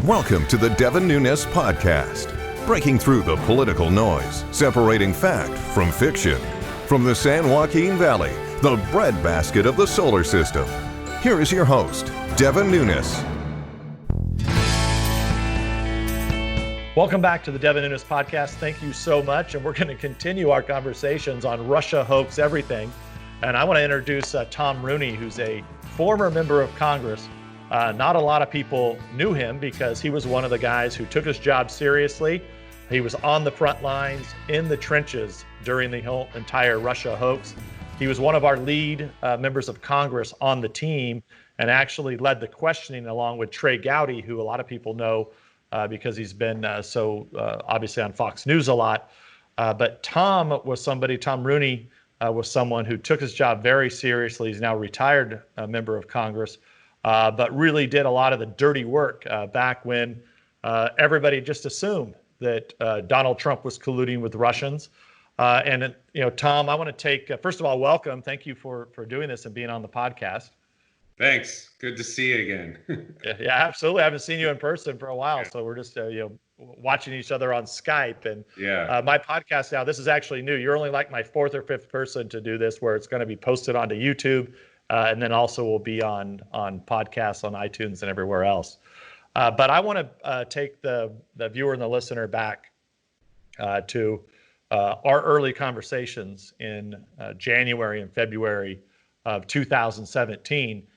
Welcome to the Devin Nunes Podcast, breaking through the political noise, separating fact from fiction. From the San Joaquin Valley, the breadbasket of the solar system, here is your host, Devin Nunes. Welcome back to the Devin Nunes Podcast. Thank you so much. And we're going to continue our conversations on Russia hoax everything. And I want to introduce Tom Rooney, who's a former member of Congress. Not a lot of people knew him because he was one of the guys who took his job seriously. He was on the front lines, in the trenches during the whole entire Russia hoax. He was one of our lead members of Congress on the team and actually led the questioning along with Trey Gowdy, who a lot of people know because he's been obviously on Fox News a lot. But Tom Rooney was someone who took his job very seriously. He's now a retired member of Congress. But really did a lot of the dirty work back when everybody just assumed that Donald Trump was colluding with Russians. Tom, I want to take, first of all, welcome. Thank you for doing this and being on the podcast. Thanks. Good to see you again. Yeah, absolutely. I haven't seen you in person for a while, so we're just watching each other on Skype. And my podcast now, this is actually new. You're only like my fourth or fifth person to do this, where it's going to be posted onto YouTube. And then also will be on podcasts, on iTunes, and everywhere else. But I want to take the viewer and the listener back to our early conversations in January and February of 2017,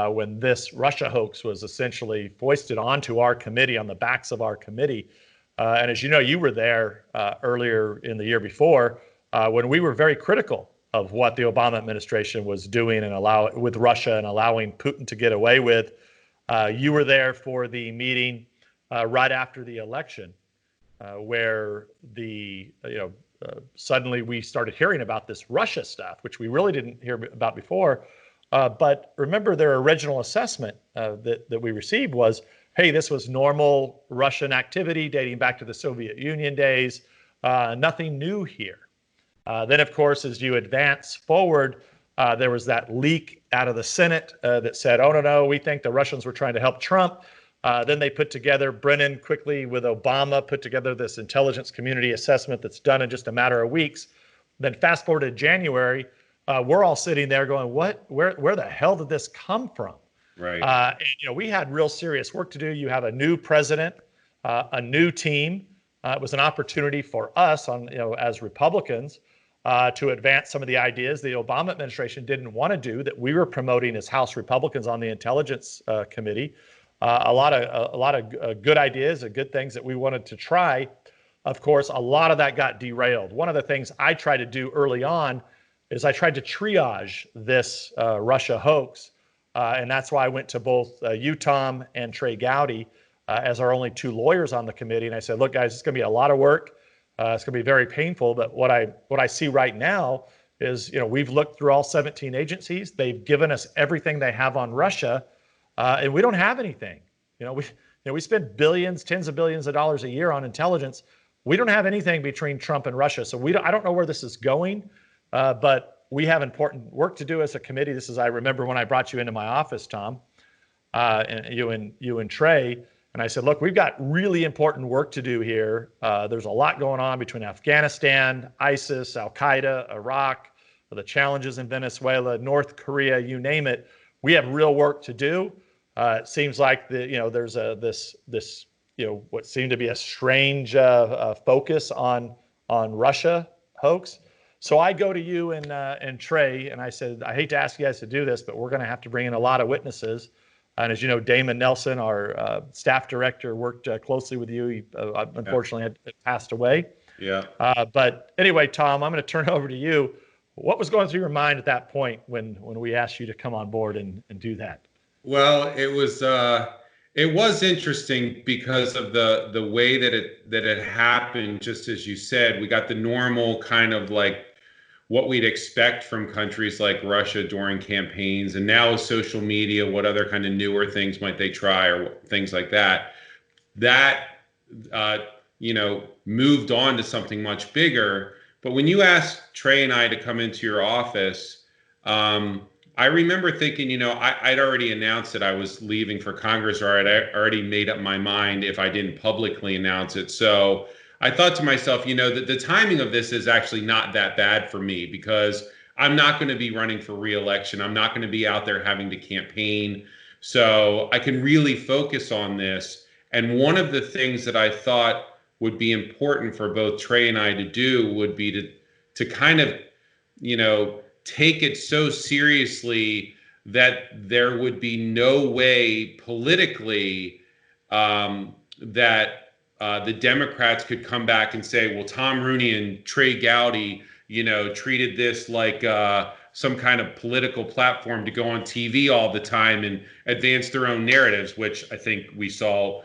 when this Russia hoax was essentially foisted onto our committee, on the backs of our committee. And as you know, you were there earlier in the year before when we were very critical of what the Obama administration was doing and with Russia and allowing Putin to get away with. You were there for the meeting right after the election, where suddenly we started hearing about this Russia stuff, which we really didn't hear about before. But remember, their original assessment that we received was, hey, this was normal Russian activity dating back to the Soviet Union days, nothing new here. Then, of course, as you advance forward, there was that leak out of the Senate that said, oh, no, we think the Russians were trying to help Trump. Then they put together, Brennan quickly with Obama, put together this intelligence community assessment that's done in just a matter of weeks. Then fast forward to January, we're all sitting there going, where the hell did this come from? Right. We had real serious work to do. You have a new president, a new team. It was an opportunity for us as Republicans to advance some of the ideas the Obama administration didn't want to do, that we were promoting as House Republicans on the Intelligence Committee. A lot of good ideas and good things that we wanted to try. Of course, a lot of that got derailed. One of the things I tried to do early on is I tried to triage this Russia hoax. And that's why I went to both you, Tom, and Trey Gowdy as our only two lawyers on the committee. And I said, look, guys, it's going to be a lot of work. It's going to be very painful. But what I see right now is, we've looked through all 17 agencies. They've given us everything they have on Russia, and we don't have anything. We spend billions, tens of billions of dollars a year on intelligence. We don't have anything between Trump and Russia. So I don't know where this is going, but we have important work to do as a committee. I remember when I brought you into my office, Tom, and you and Trey. And I said, look, we've got really important work to do here. There's a lot going on between Afghanistan, ISIS, Al-Qaeda, Iraq, the challenges in Venezuela, North Korea, you name it. We have real work to do. It seems like there's this what seemed to be a strange focus on Russia hoax. So I go to you and Trey, and I said, I hate to ask you guys to do this, but we're going to have to bring in a lot of witnesses. And as you know, Damon Nelson, our staff director, worked closely with you. He unfortunately had passed away. Yeah. But anyway, Tom, I'm going to turn it over to you. What was going through your mind at that point when we asked you to come on board and do that? Well, it was interesting because of the way that it happened. Just as you said, we got the normal kind of like what we'd expect from countries like Russia during campaigns. And now with social media, what other kind of newer things might they try or things like that? That, moved on to something much bigger. But when you asked Trey and I to come into your office, I remember thinking, I'd already announced that I was leaving for Congress, or I'd already made up my mind if I didn't publicly announce it. So I thought to myself, that the timing of this is actually not that bad for me, because I'm not going to be running for re-election. I'm not going to be out there having to campaign. So I can really focus on this. And one of the things that I thought would be important for both Trey and I to do would be to kind of, take it so seriously that there would be no way politically that the Democrats could come back and say, well, Tom Rooney and Trey Gowdy, treated this like some kind of political platform to go on TV all the time and advance their own narratives, which I think we saw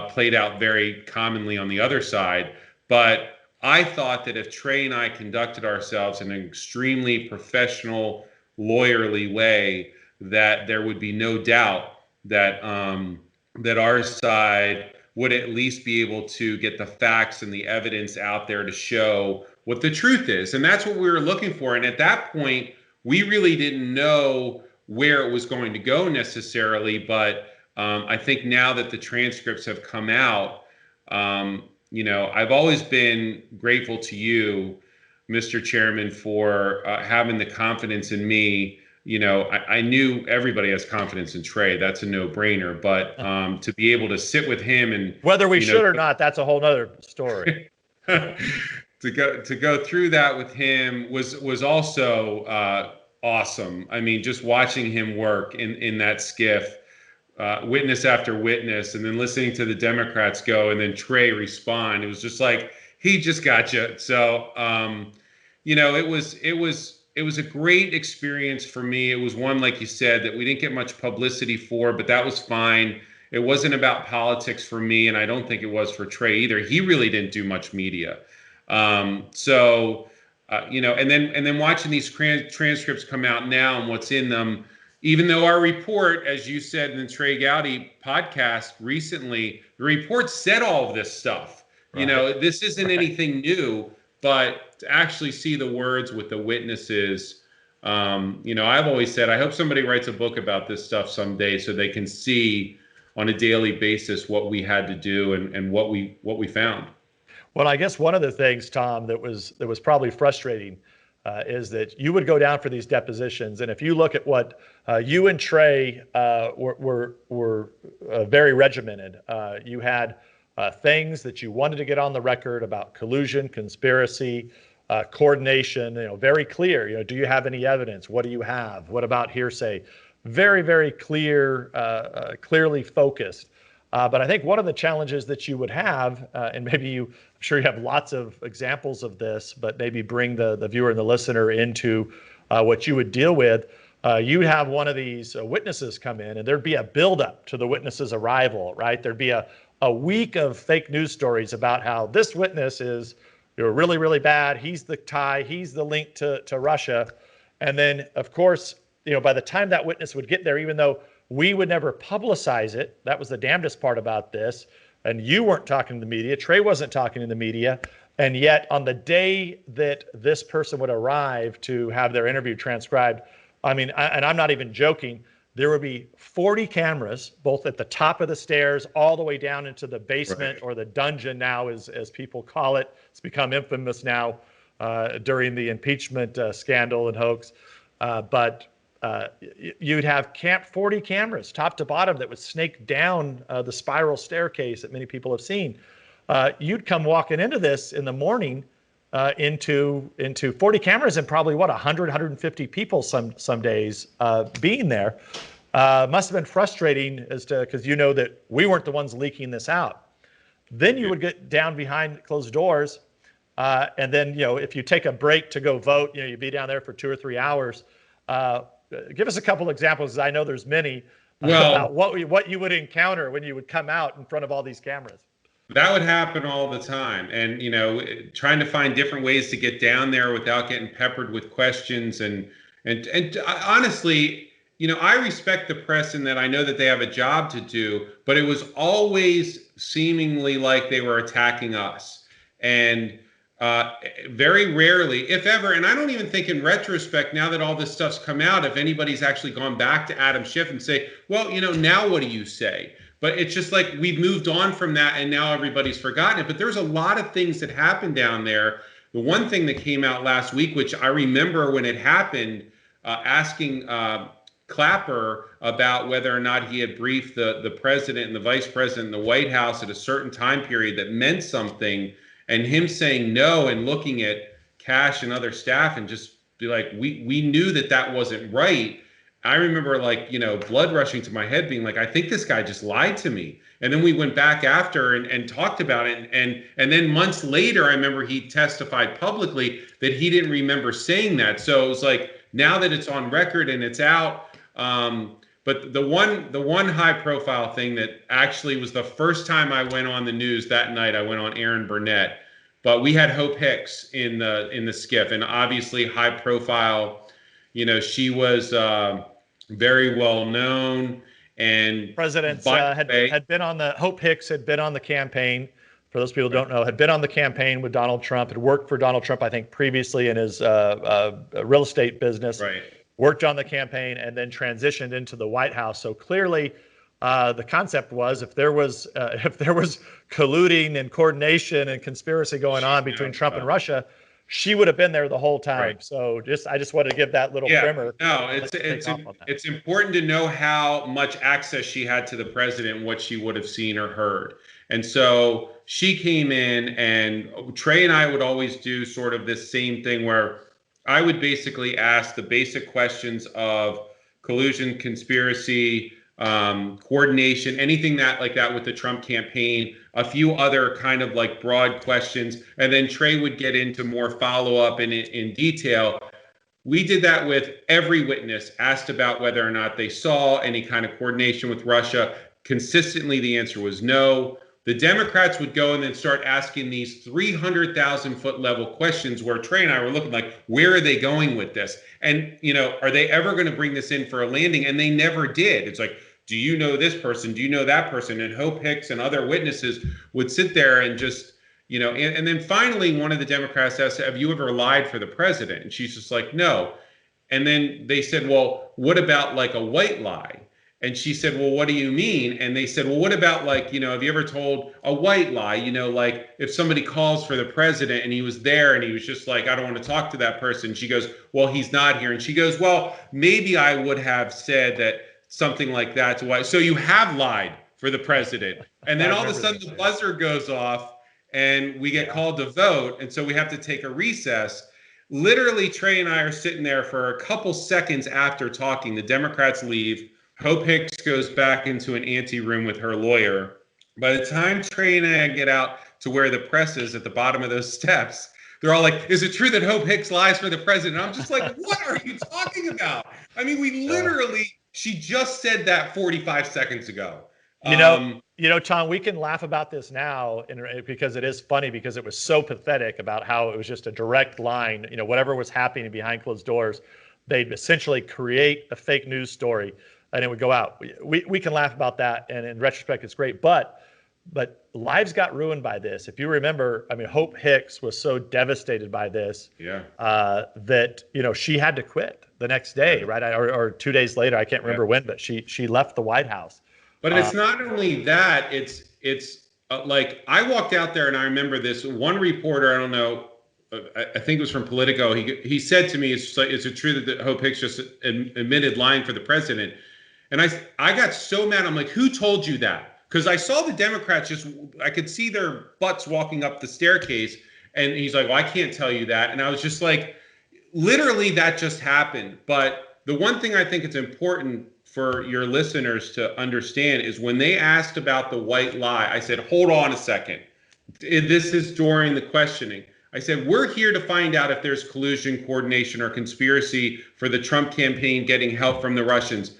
played out very commonly on the other side. But I thought that if Trey and I conducted ourselves in an extremely professional, lawyerly way, that there would be no doubt that that our side would at least be able to get the facts and the evidence out there to show what the truth is. And that's what we were looking for. And at that point, we really didn't know where it was going to go necessarily. But I think now that the transcripts have come out, I've always been grateful to you, Mr. Chairman, for having the confidence in me. I knew everybody has confidence in Trey. That's a no-brainer. But to be able to sit with him and whether we should or not, that's a whole nother story. to go through that with him was also awesome. I mean, just watching him work in that skiff. Witness after witness, and then listening to the Democrats go, and then Trey respond. It was just like, he just got you. So, it was a great experience for me. It was one, like you said, that we didn't get much publicity for, but that was fine. It wasn't about politics for me, and I don't think it was for Trey either. He really didn't do much media. And then watching these transcripts come out now and what's in them. Even though our report, as you said in the Trey Gowdy podcast recently, the report said all of this stuff. Right. This isn't anything new, but to actually see the words with the witnesses, I've always said, I hope somebody writes a book about this stuff someday so they can see on a daily basis what we had to do and what we found. Well, I guess one of the things, Tom, that was probably frustrating is that you would go down for these depositions, and if you look at what you and Trey were very regimented. You had things that you wanted to get on the record about collusion, conspiracy, coordination. Very clear. Do you have any evidence? What do you have? What about hearsay? Very, very clear, clearly focused. But I think one of the challenges that you would have, and maybe I'm sure you have lots of examples of this, but maybe bring the viewer and the listener into what you would deal with. You'd have one of these witnesses come in, and there'd be a buildup to the witness's arrival, right? There'd be a week of fake news stories about how this witness is really, really bad. He's the tie. He's the link to Russia. And then, of course, by the time that witness would get there, even though we would never publicize it, that was the damnedest part about this. And you weren't talking to the media. Trey wasn't talking to the media. And yet on the day that this person would arrive to have their interview transcribed, and I'm not even joking, there would be 40 cameras, both at the top of the stairs, all the way down into the basement, right, or the dungeon now, as people call it. It's become infamous now during the impeachment scandal and hoax. But you'd have 40 cameras, top to bottom, that would snake down the spiral staircase that many people have seen. You'd come walking into this in the morning, into 40 cameras and probably 100, 150 people some days being there. Must have been frustrating because that we weren't the ones leaking this out. Then you would get down behind closed doors, and then if you take a break to go vote, you'd be down there for 2 or 3 hours. Give us a couple examples, I know there's many, about what you would encounter when you would come out in front of all these cameras. That would happen all the time. And, trying to find different ways to get down there without getting peppered with questions. And honestly, I respect the press in that I know that they have a job to do, but it was always seemingly like they were attacking us. And Very rarely, if ever, and I don't even think in retrospect, now that all this stuff's come out, if anybody's actually gone back to Adam Schiff and say, well, now what do you say? But it's just like we've moved on from that and now everybody's forgotten it. But there's a lot of things that happened down there. The one thing that came out last week, which I remember when it happened, asking Clapper about whether or not he had briefed the president and the vice president in the White House at a certain time period that meant something, and him saying no and looking at Cash and other staff and just be like, we knew that wasn't right. I remember blood rushing to my head being like, I think this guy just lied to me. And then we went back after and talked about it. And then months later, I remember he testified publicly that he didn't remember saying that. So it was like, now that it's on record and it's out. But the one high profile thing that actually was the first time I went on the news that night, I went on Aaron Burnett, but we had Hope Hicks in the skiff, and obviously high profile. She was very well known, and presidents had been on the Hope Hicks had been on the campaign. For those people who don't know, had been on the campaign with Donald Trump, had worked for Donald Trump, I think, previously in his real estate business. Right. Worked on the campaign and then transitioned into the White House. So clearly, the concept was if there was colluding and coordination and conspiracy going on between Trump and Russia, she would have been there the whole time. Right. So I just wanted to give that little primer. No, it's important to know how much access she had to the president, what she would have seen or heard. And so she came in, and Trey and I would always do sort of this same thing where I would basically ask the basic questions of collusion, conspiracy, coordination, anything like that with the Trump campaign, a few other kind of like broad questions, and then Trey would get into more follow-up in detail. We did that with every witness, asked about whether or not they saw any kind of coordination with Russia. Consistently, the answer was no. The Democrats would go and then start asking these 300,000-foot level questions where Trey and I were looking like, where are they going with this? And, are they ever going to bring this in for a landing? And they never did. It's like, do you know this person? Do you know that person? And Hope Hicks and other witnesses would sit there and just, and then finally one of the Democrats asked, have you ever lied for the president? And she's just like, no. And then they said, well, what about like a white lie? And she said, well, what do you mean? And they said, well, what about have you ever told a white lie? Like if somebody calls for the president and he was there and he was just like, I don't want to talk to that person. She goes, well, he's not here. And she goes, well, maybe I would have said that something like that to why. So you have lied for the president. And then all of a sudden the buzzer goes off and we get called to vote. And so we have to take a recess. Literally, Trey and I are sitting there for a couple seconds after talking. The Democrats leave. Hope Hicks goes back into an ante room with her lawyer. By the time Trey and I get out to where the press is at the bottom of those steps, they're all like, is it true that Hope Hicks lies for the president? I'm just like, what are you talking about? I mean, she just said that 45 seconds ago. Tom, we can laugh about this now because it is funny because it was so pathetic about how it was just a direct line, whatever was happening behind closed doors, they'd essentially create a fake news story and it would go out. We can laugh about that, and in retrospect, it's great. But lives got ruined by this. If you remember, I mean, Hope Hicks was so devastated by this that she had to quit the next day, right? Or 2 days later, I can't remember when, but she left the White House. But it's not only that; it's like I walked out there, and I remember this one reporter. I don't know. I think it was from Politico. He said to me, "Is it true that Hope Hicks just admitted lying for the president?" And I got so mad. I'm like, who told you that? Because I saw the Democrats I could see their butts walking up the staircase. And he's like, well, I can't tell you that. And I was just like, literally, that just happened. But the one thing I think it's important for your listeners to understand is when they asked about the white lie, I said, hold on a second. This is during the questioning. I said, we're here to find out if there's collusion, coordination, or conspiracy for the Trump campaign getting help from the Russians.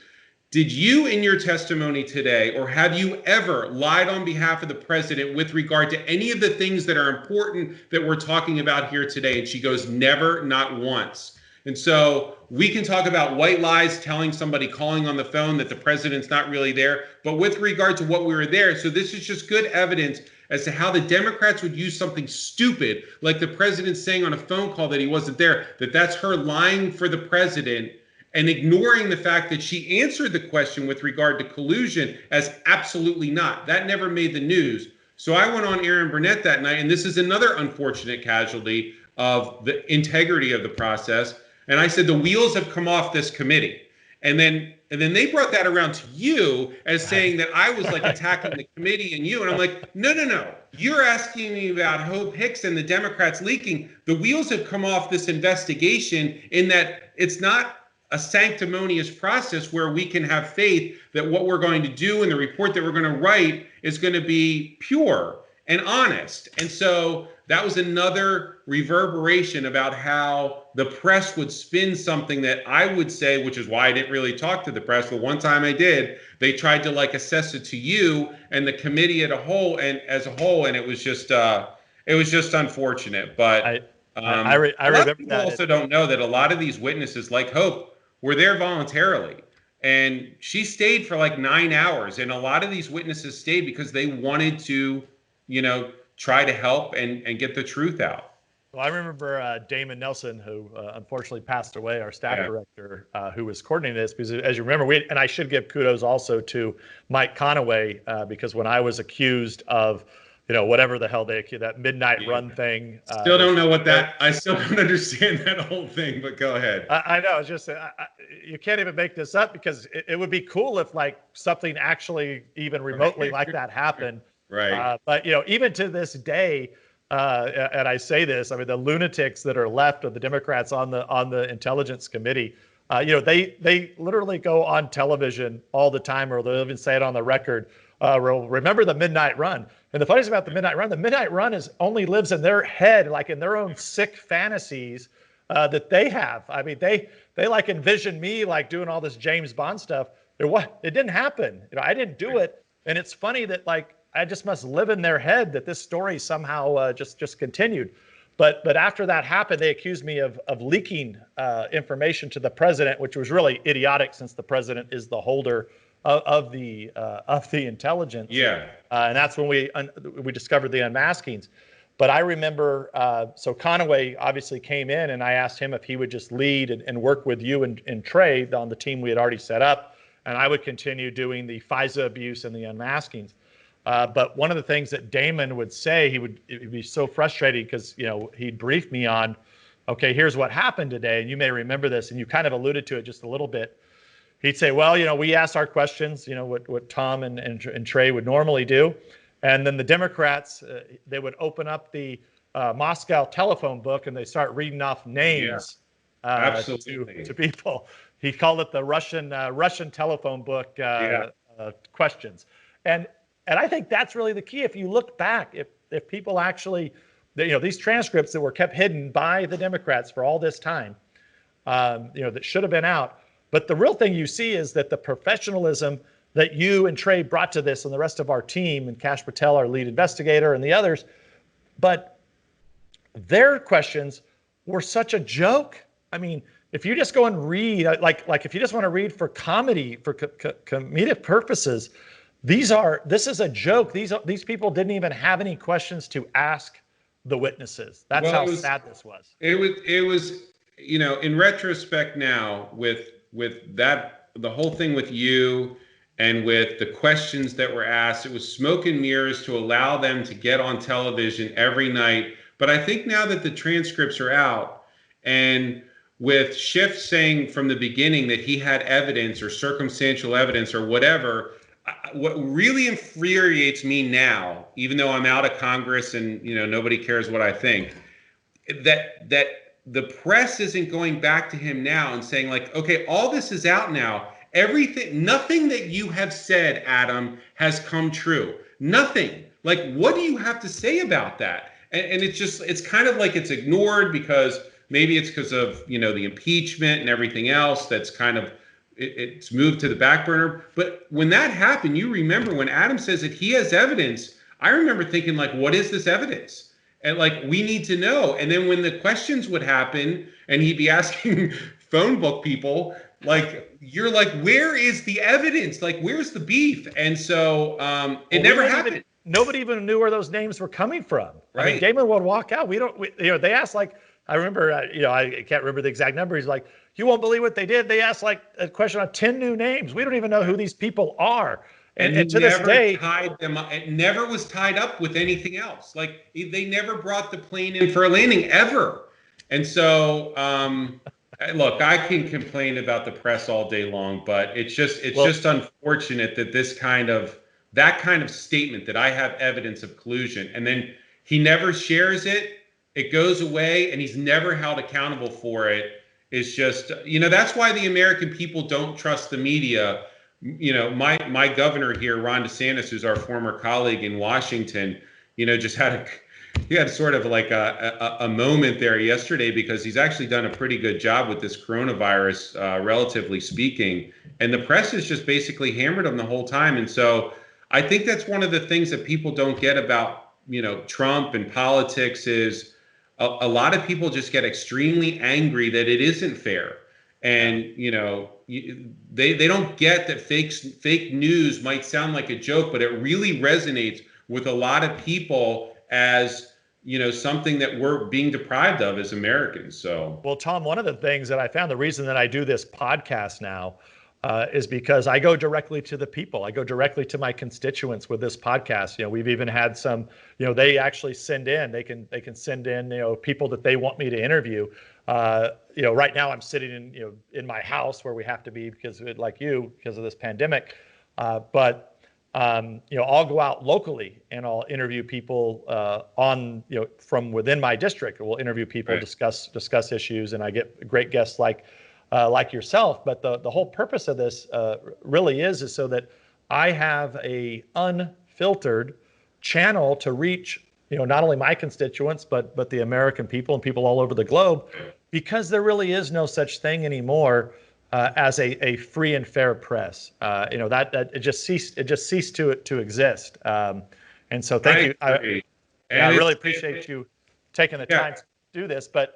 Did you, in your testimony today, or have you ever lied on behalf of the president with regard to any of the things that are important that we're talking about here today? And she goes, never, not once. And so we can talk about white lies, telling somebody calling on the phone that the president's not really there. But with regard to what we were there, so this is just good evidence as to how the Democrats would use something stupid, like the president saying on a phone call that he wasn't there, that's her lying for the president and ignoring the fact that she answered the question with regard to collusion as absolutely not. That never made the news. So I went on Aaron Burnett that night, and this is another unfortunate casualty of the integrity of the process. And I said, the wheels have come off this committee. And then they brought that around to you as saying that I was like attacking the committee and you. And I'm like, no. You're asking me about Hope Hicks and the Democrats leaking. The wheels have come off this investigation in that it's not a sanctimonious process where we can have faith that what we're going to do and the report that we're going to write is going to be pure and honest. And so that was another reverberation about how the press would spin something that I would say, which is why I didn't really talk to the press, but one time I did, they tried to like assess it to you and the committee as a whole, and it was just unfortunate. But I remember people also don't know that a lot of these witnesses, like Hope, were there voluntarily. And she stayed for like 9 hours. And a lot of these witnesses stayed because they wanted to, try to help and get the truth out. Well, I remember Damon Nelson, who unfortunately passed away, our staff director, who was coordinating this. Because as you remember, and I should give kudos also to Mike Conaway, because when I was accused of, whatever the hell that midnight run thing. Still don't know what that. I still don't understand that whole thing. But go ahead. I know. It's just you can't even make this up, because it would be cool if like something actually even remotely like that happened. Right. But even to this day, and I say this, I mean, the lunatics that are left of the Democrats on the Intelligence Committee, they literally go on television all the time, or they'll even say it on the record. Remember the midnight run. And the funny thing about the midnight run is only lives in their head, like in their own sick fantasies that they have. I mean, they like envision me like doing all this James Bond stuff. It didn't happen. I didn't do it. And it's funny that like I just must live in their head that this story somehow just continued. But after that happened, they accused me of leaking information to the president, which was really idiotic, since the president is the holder of the intelligence. Yeah. And that's when we discovered the unmaskings. But I remember, so Conaway obviously came in, and I asked him if he would just lead and work with you and Trey on the team we had already set up, and I would continue doing the FISA abuse and the unmaskings. But one of the things that Damon would say, it'd be so frustrating, because he'd brief me on, okay, here's what happened today, and you may remember this, and you kind of alluded to it just a little bit. He'd say, well, we asked our questions, what Tom and Trey would normally do, and then the Democrats, they would open up the Moscow telephone book, and they start reading off names to people. He called it the Russian telephone book questions, and I think that's really the key. If you look back, if people actually, these transcripts that were kept hidden by the Democrats for all this time, that should have been out. But the real thing you see is that the professionalism that you and Trey brought to this, and the rest of our team, and Kash Patel, our lead investigator, and the others, but their questions were such a joke. I mean, if you just go and read, like if you just want to read for comedy, for comedic purposes, this is a joke. These people didn't even have any questions to ask the witnesses. That's how sad this was. It was, in retrospect now, with that, the whole thing with you and with the questions that were asked, it was smoke and mirrors to allow them to get on television every night. But I think now that the transcripts are out, and with Schiff saying from the beginning that he had evidence or circumstantial evidence or whatever, what really infuriates me now, even though I'm out of Congress and nobody cares what I think, that the press isn't going back to him now and saying like, okay, all this is out now. Nothing that you have said, Adam, has come true. Nothing. Like, what do you have to say about that? And it's kind of like it's ignored because maybe it's because of, the impeachment and everything else that's kind of, it's moved to the back burner. But when that happened, you remember when Adam says that he has evidence, I remember thinking like, what is this evidence? And like, we need to know. And then when the questions would happen and he'd be asking phone book people, like, you're like, where is the evidence? Like, where's the beef? And so it never happened. Nobody even knew where those names were coming from. Right. I mean, Damon would walk out. They asked, like, I remember, I can't remember the exact number. He's like, you won't believe what they did. They asked like a question on 10 new names. We don't even know who these people are. And to this day, it never was tied up with anything else. Like, they never brought the plane in for a landing ever. And so, look, I can complain about the press all day long, but it's just unfortunate that that kind of statement that I have evidence of collusion, and then he never shares it. It goes away, and he's never held accountable for it. It's just, that's why the American people don't trust the media. My governor here, Ron DeSantis, who's our former colleague in Washington, just had sort of like a moment there yesterday, because he's actually done a pretty good job with this coronavirus, relatively speaking. And the press has just basically hammered him the whole time. And so I think that's one of the things that people don't get about, Trump and politics is a lot of people just get extremely angry that it isn't fair. And, they don't get that fake news might sound like a joke, but it really resonates with a lot of people as, something that we're being deprived of as Americans. So, well, Tom, one of the things that I found, the reason that I do this podcast now is because I go directly to the people. I go directly to my constituents with this podcast. We've even had some, they actually send in, they can send in, people that they want me to interview. Right now I'm sitting in my house where we have to be because of this pandemic. But I'll go out locally and I'll interview people from within my district. We'll interview people, right. discuss issues, and I get great guests like yourself. But the whole purpose of this really is so that I have a unfiltered channel to reach, not only my constituents, but the American people and people all over the globe, because there really is no such thing anymore as a free and fair press. That it just ceased to exist. And so thank you. I really appreciate you taking the time to do this, but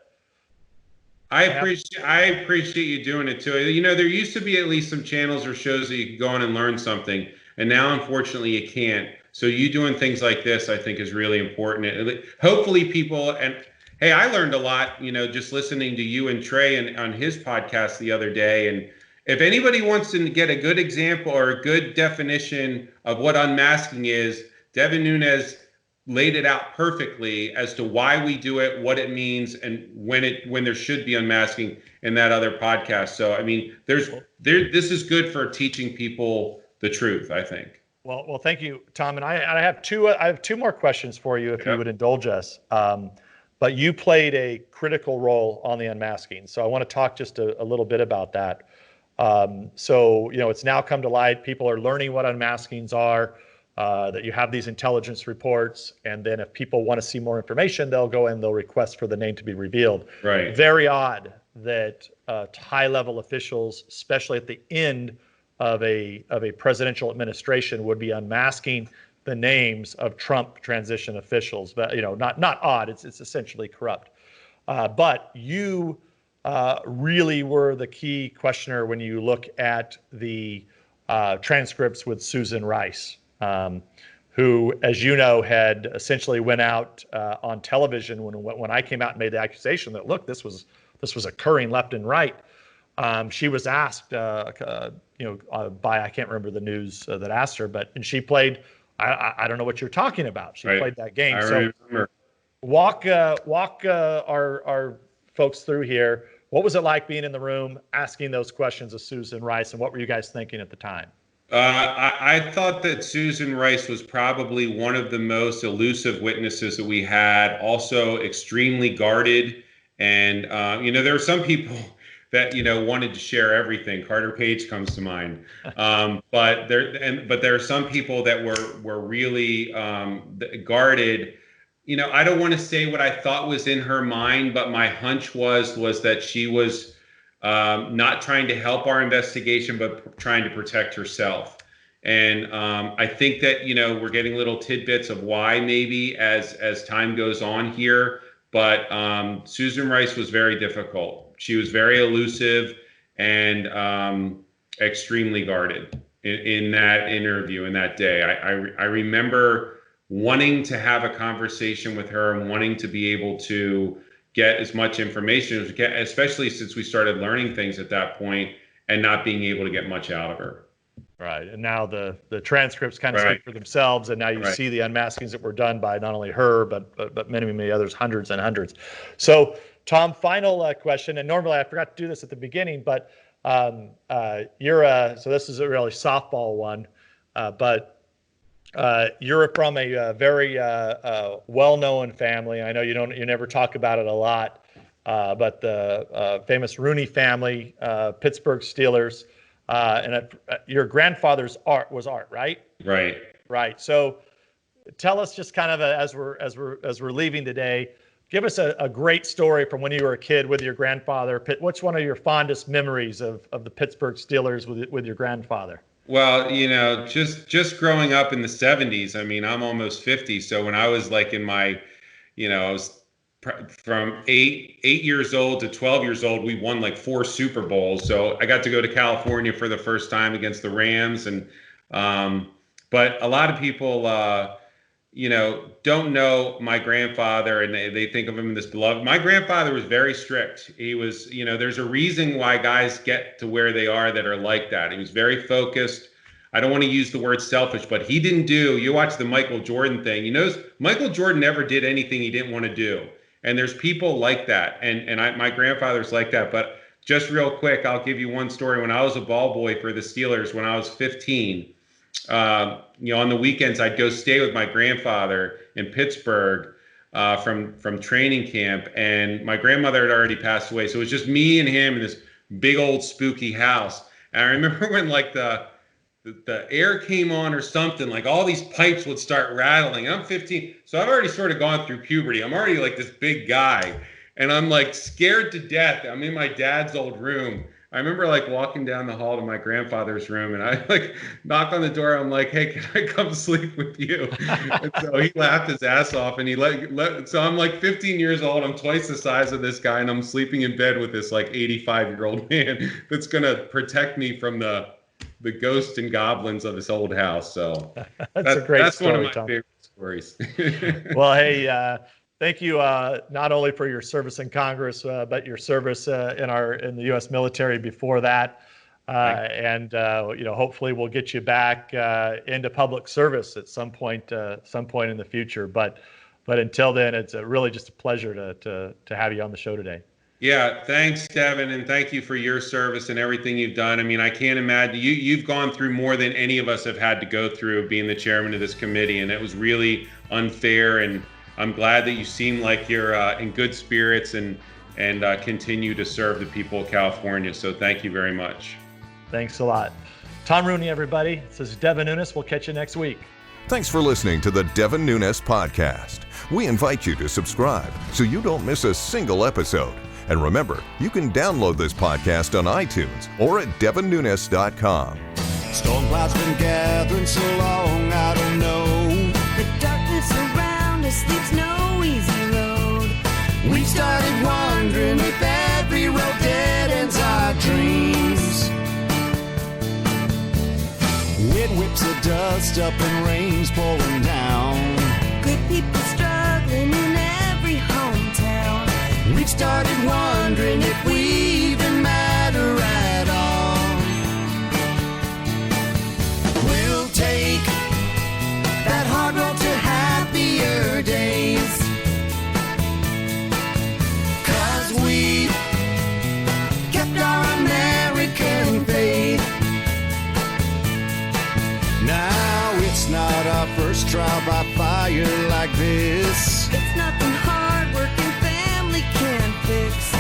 I appreciate you doing it too. There used to be at least some channels or shows that you could go on and learn something, and now unfortunately you can't. So you doing things like this, I think, is really important. Hopefully people, and hey, I learned a lot, just listening to you and Trey and on his podcast the other day. And if anybody wants to get a good example or a good definition of what unmasking is, Devin Nunes laid it out perfectly as to why we do it, what it means, and when there should be unmasking in that other podcast. So, I mean, this is good for teaching people the truth, I think. Well, thank you, Tom. And I have two more questions for you, if you would indulge us. But you played a critical role on the unmasking. So I want to talk just a little bit about that. It's now come to light. People are learning what unmaskings are, that you have these intelligence reports. And then if people want to see more information, they'll go and they'll request for the name to be revealed. Right. Very odd that high-level officials, especially at the end of a presidential administration, would be unmasking the names of Trump transition officials. But not odd. It's essentially corrupt. But you really were the key questioner when you look at the transcripts with Susan Rice, who, as you know, had essentially went out on television when I came out and made the accusation that, look, this was occurring left and right. She was asked, by, I can't remember the news that asked her, and she played, I don't know what you're talking about. She played that game. I remember. Walk our folks through here. What was it like being in the room asking those questions of Susan Rice, and what were you guys thinking at the time? I thought that Susan Rice was probably one of the most elusive witnesses that we had, also extremely guarded. And, there are some people that, wanted to share everything. Carter Page comes to mind. But there are some people that were really guarded. I don't want to say what I thought was in her mind, but my hunch was that she was not trying to help our investigation, but trying to protect herself. And I think that, we're getting little tidbits of why maybe as time goes on here. But Susan Rice was very difficult. She was very elusive and extremely guarded in that interview, in that day. I remember wanting to have a conversation with her and wanting to be able to get as much information as we can, especially since we started learning things at that point and not being able to get much out of her. Right. And now the transcripts kind of speak for themselves. And now you see the unmaskings that were done by not only her, but many, many others, hundreds and hundreds. So, Tom, final question. And normally I forgot to do this at the beginning, but so this is a really softball one, but you're from a very well-known family. I know you never talk about it a lot, but the famous Rooney family, Pittsburgh Steelers, and your grandfather's art, right? Right. So, tell us just kind of as we're leaving today, give us a great story from when you were a kid with your grandfather. What's one of your fondest memories of the Pittsburgh Steelers with your grandfather? Well, just growing up in the 70s, I mean, I'm almost 50. So when I was like in my, I was from 8 years old to 12 years old, we won like 4 Super Bowls. So I got to go to California for the first time against the Rams. And, but a lot of people, don't know my grandfather, and they think of him as beloved. My grandfather was very strict. He was, there's a reason why guys get to where they are that are like that. He was very focused. I don't want to use the word selfish, but he didn't you watch the Michael Jordan thing, Michael Jordan never did anything he didn't want to do. And there's people like that. And my grandfather's like that. But just real quick, I'll give you one story. When I was a ball boy for the Steelers, when I was 15, on the weekends, I'd go stay with my grandfather in Pittsburgh from training camp. And my grandmother had already passed away. So it was just me and him in this big old spooky house. And I remember when like the air came on or something, like all these pipes would start rattling. I'm 15. So I've already sort of gone through puberty. I'm already like this big guy. And I'm like scared to death. I'm in my dad's old room. I remember like walking down the hall to my grandfather's room, and I like knock on the door. I'm like, "Hey, can I come sleep with you?" And so he laughed his ass off, and he so I'm like 15 years old. I'm twice the size of this guy, and I'm sleeping in bed with this like 85-year-old man that's gonna protect me from the ghosts and goblins of this old house. So that's a great story, one of my Tom. favorite stories. Well, hey, thank you not only for your service in Congress, but your service in the U.S. military before that, and hopefully we'll get you back into public service at some point in the future. But until then, it's really just a pleasure to have you on the show today. Yeah, thanks, Devin, and thank you for your service and everything you've done. I mean, I can't imagine you've gone through more than any of us have had to go through being the chairman of this committee, and it was really unfair. And I'm glad that you seem like you're in good spirits and continue to serve the people of California. So thank you very much. Thanks a lot. Tom Rooney, everybody. This is Devin Nunes. We'll catch you next week. Thanks for listening to the Devin Nunes Podcast. We invite you to subscribe so you don't miss a single episode. And remember, you can download this podcast on iTunes or at devinnunes.com. Storm clouds been gathering so long, I don't know. The darkness around us leaves no easy road. We started wondering if every road dead ends our dreams. It whips the dust up and rain's pouring down. Good people struggling in every hometown. We've started wondering if we even matter at all. We'll take that hard road to happier days, 'cause we kept our American faith. Now it's not our first trial by fire like this. It's nothing hard working family can fix.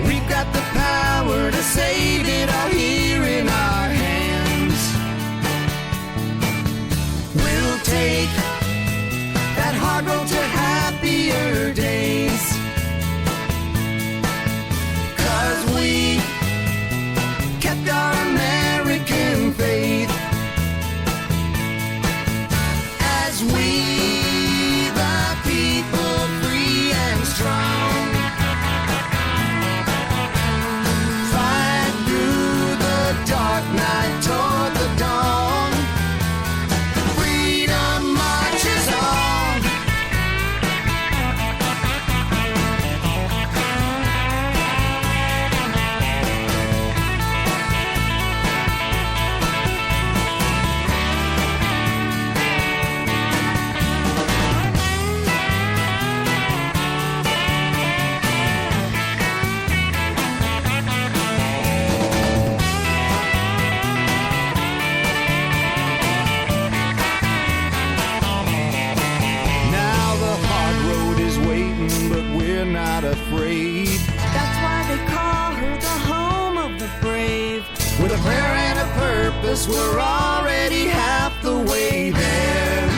We've got the power to save it all here in our hands. We'll take that hard road to happier days, 'cause we kept our American faith. afraid. That's why they call her the home of the brave. With a prayer and a purpose, we're already half the way there.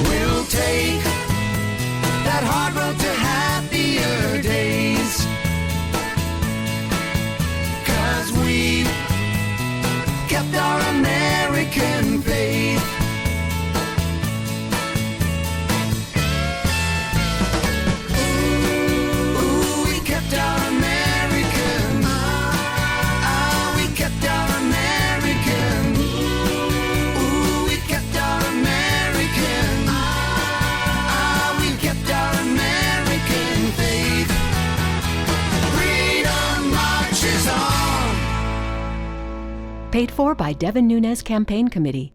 We'll take that hard road to happier days, 'cause we've kept our American faith. Ooh, we kept our American. We kept our American. Ooh, we kept our American. We kept our American faith. Freedom marches on. Paid for by Devin Nunes Campaign Committee.